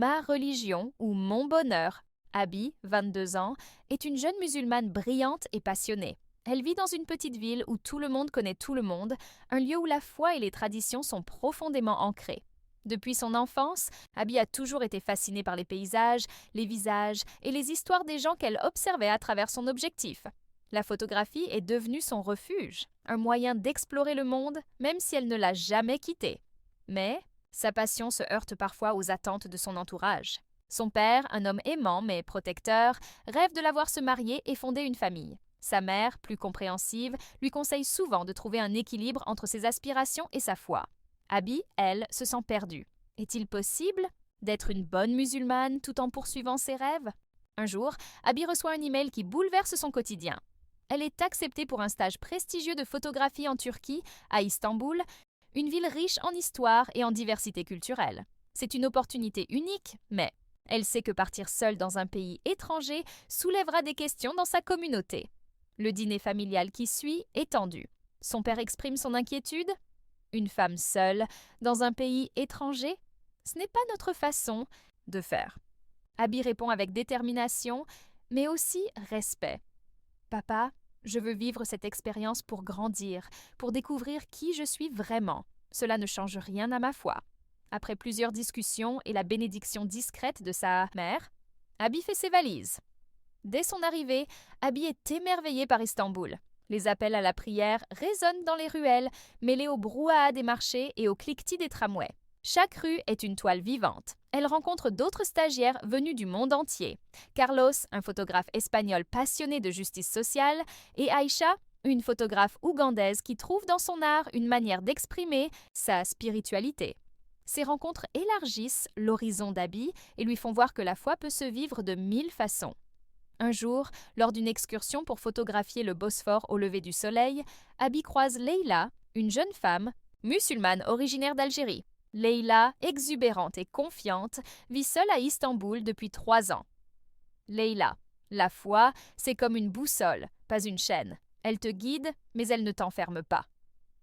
Ma religion ou mon bonheur. Abby, 22 ans, est une jeune musulmane brillante et passionnée. Elle vit dans une petite ville où tout le monde connaît tout le monde, un lieu où la foi et les traditions sont profondément ancrées. Depuis son enfance, Abby a toujours été fascinée par les paysages, les visages et les histoires des gens qu'elle observait à travers son objectif. La photographie est devenue son refuge, un moyen d'explorer le monde, même si elle ne l'a jamais quitté. Mais sa passion se heurte parfois aux attentes de son entourage. Son père, un homme aimant mais protecteur, rêve de la voir se marier et fonder une famille. Sa mère, plus compréhensive, lui conseille souvent de trouver un équilibre entre ses aspirations et sa foi. Abby, elle, se sent perdue. Est-il possible d'être une bonne musulmane tout en poursuivant ses rêves? Un jour, Abby reçoit un email qui bouleverse son quotidien. Elle est acceptée pour un stage prestigieux de photographie en Turquie, à Istanbul, une ville riche en histoire et en diversité culturelle. C'est une opportunité unique, mais elle sait que partir seule dans un pays étranger soulèvera des questions dans sa communauté. Le dîner familial qui suit est tendu. Son père exprime son inquiétude. Une femme seule, dans un pays étranger, ce n'est pas notre façon de faire. Abby répond avec détermination, mais aussi respect. Papa, je veux vivre cette expérience pour grandir, pour découvrir qui je suis vraiment. Cela ne change rien à ma foi. Après plusieurs discussions et la bénédiction discrète de sa mère, Abby fait ses valises. Dès son arrivée, Abby est émerveillée par Istanbul. Les appels à la prière résonnent dans les ruelles, mêlés au brouhaha des marchés et au cliquetis des tramways. Chaque rue est une toile vivante. Elle rencontre d'autres stagiaires venus du monde entier. Carlos, un photographe espagnol passionné de justice sociale, et Aïcha, une photographe ougandaise qui trouve dans son art une manière d'exprimer sa spiritualité. Ces rencontres élargissent l'horizon d'Abby et lui font voir que la foi peut se vivre de 1000 façons. Un jour, lors d'une excursion pour photographier le Bosphore au lever du soleil, Abby croise Leila, une jeune femme, musulmane originaire d'Algérie. Leila, exubérante et confiante, vit seule à Istanbul depuis 3 ans. Leila, la foi, c'est comme une boussole, pas une chaîne. Elle te guide, mais elle ne t'enferme pas.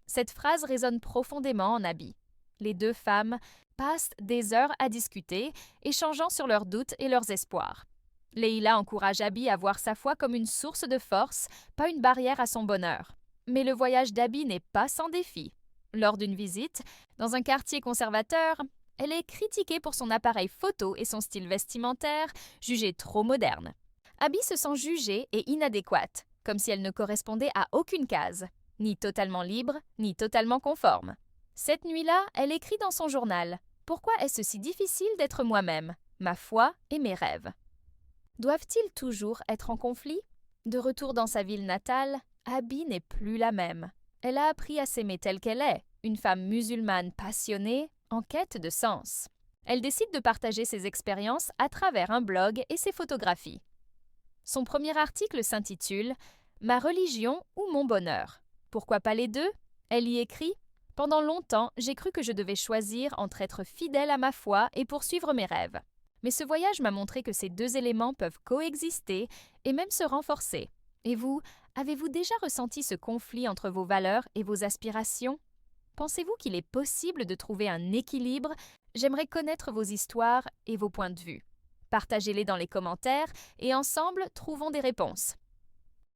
Cette phrase résonne profondément en Abby. Les deux femmes passent des heures à discuter, échangeant sur leurs doutes et leurs espoirs. Leila encourage Abby à voir sa foi comme une source de force, pas une barrière à son bonheur. Mais le voyage d'Abby n'est pas sans défi. Lors d'une visite, dans un quartier conservateur, elle est critiquée pour son appareil photo et son style vestimentaire, jugé trop moderne. Abby se sent jugée et inadéquate, comme si elle ne correspondait à aucune case, ni totalement libre, ni totalement conforme. Cette nuit-là, elle écrit dans son journal « Pourquoi est-ce si difficile d'être moi-même, ma foi et mes rêves ?» Doivent-ils toujours être en conflit? De retour dans sa ville natale, Abby n'est plus la même. Elle a appris à s'aimer telle qu'elle est, une femme musulmane passionnée, en quête de sens. Elle décide de partager ses expériences à travers un blog et ses photographies. Son premier article s'intitule « Ma religion ou mon bonheur ». Pourquoi pas les deux? Elle y écrit « Pendant longtemps, j'ai cru que je devais choisir entre être fidèle à ma foi et poursuivre mes rêves. Mais ce voyage m'a montré que ces deux éléments peuvent coexister et même se renforcer. Et vous, avez-vous déjà ressenti ce conflit entre vos valeurs et vos aspirations? Pensez-vous qu'il est possible de trouver un équilibre? J'aimerais connaître vos histoires et vos points de vue. Partagez-les dans les commentaires et ensemble, trouvons des réponses.